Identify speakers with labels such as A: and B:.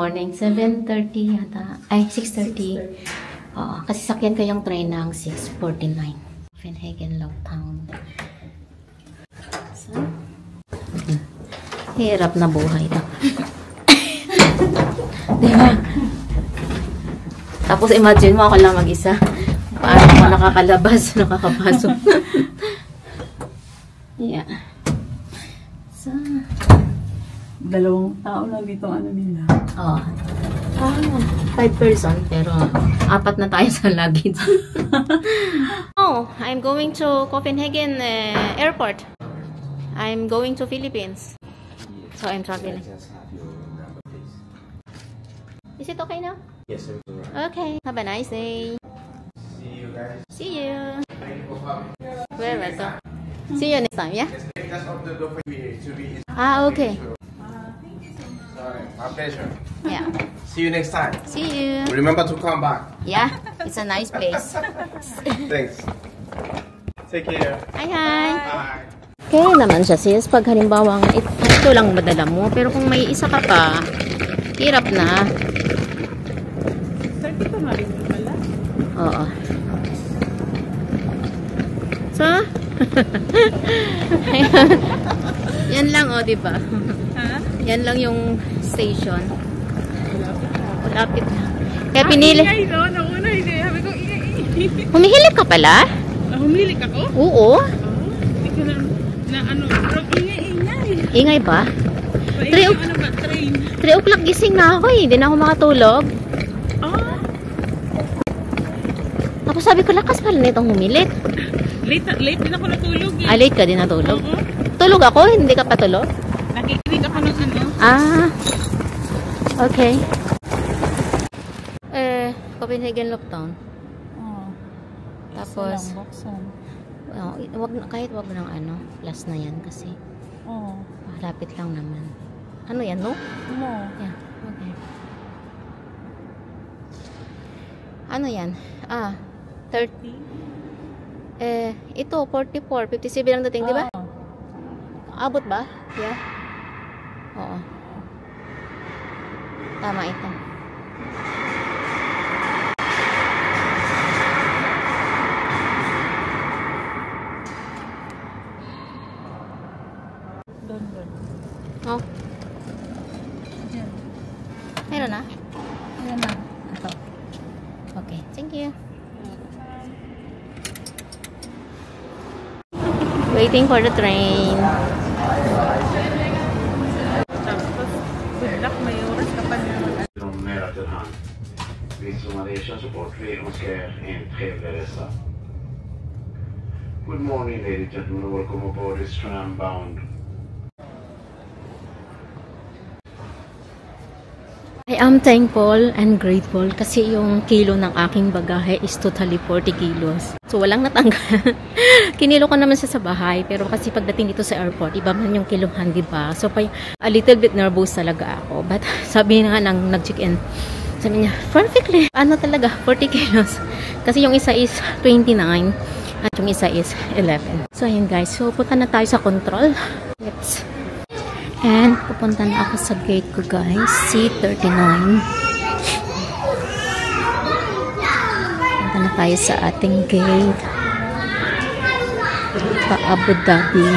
A: morning. 7:30 yata. Ay, 6:30. Oo, kasi sakyan ko yung train ng 6:49. Copenhagen Lockdown. So, hirap na buhay ito. Diba? Tapos imagine mo ako lang mag-isa. Paano ako nakakalabas, nakakapasok. Yeah. So,
B: 2 tao lang dito ano nila.
A: Oh. 5 person, pero 4 na tayo sa luggage. Oh, I'm going to Copenhagen airport. I'm going to Philippines. So I'm traveling. Is it okay now?
C: Yes, sir.
A: Okay. Have a nice day.
C: See you guys.
A: See you. We're welcome. See you next time, yeah?
C: Just open the door for me to be.
A: Ah, okay.
C: Sorry, my pleasure.
A: Yeah.
C: See you next time.
A: See you.
C: Remember to come back.
A: Yeah, it's a nice place.
C: Thanks. Take care.
A: Hi, hi.
C: Bye.
A: Kaya naman siya sis, pag halimbawa nga ito lang madala mo, pero kung may isa ka pa, hirap na.
B: 32 na rin pala.
A: Oo. So, yan lang o, diba?
B: Ha?
A: Yan lang yung station. Lapit na. Kaya pinili.
B: Ingay no? Nauna hindi. Sabi ko, ingay.
A: Humihilip ka pala?
B: Humilik ako?
A: Oo.
B: Hindi ko na ano. Pero ingay.
A: Ingay ba?
B: Ano ba? Train.
A: 3 o'clock gising na ako eh. Hindi na ako makatulog.
B: Ah.
A: Tapos sabi ko, lakas pala nitong humilik.
B: Late din ako natulog eh.
A: Ah, late ka din natulog?
B: Oo.
A: Tulog ako? Hindi ka pa tulog?
B: Nakikinig ako ng ano.
A: Ah. Okay. Copenhagen Lockdown.
B: Oo.
A: Tapos,
B: Buksan.
A: kahit wag ng ano, last na yan kasi.
B: Oo.
A: Malapit lang naman. Ano yan, no?
B: No.
A: Yeah, okay. Ano yan? 30. Ito, 44. 57 lang dating, di ba? Abot ba? Yeah. Oo. Tama ito. Oh. Meron na?
B: Ayan na.
A: Ito. Okay. Thank you. Waiting for the train.
B: Tapos, good luck. May oras ka pa na.
D: Nära till hand. Vi som Malaysia support, vi önskar en trevlig resa. Good morning ladies and gentlemen, welcome aboard this tram bound.
A: I am thankful and grateful kasi yung kilo ng aking bagahe is totally 40 kilos. So, walang natanggal. Kinilo ko naman siya sa bahay, pero kasi pagdating dito sa airport, iba man yung kiluhan, diba? So, a little bit nervous talaga ako. But, sabi nga nang nag-check-in, sabi niya, perfectly. Ano talaga, 40 kilos. Kasi yung isa is 29, at yung isa is 11. So, ayun guys. So, punta na tayo sa control. And, pupunta na ako sa gate ko, guys. C39. Punta na tayo sa ating gate. Pa Abu Dhabi.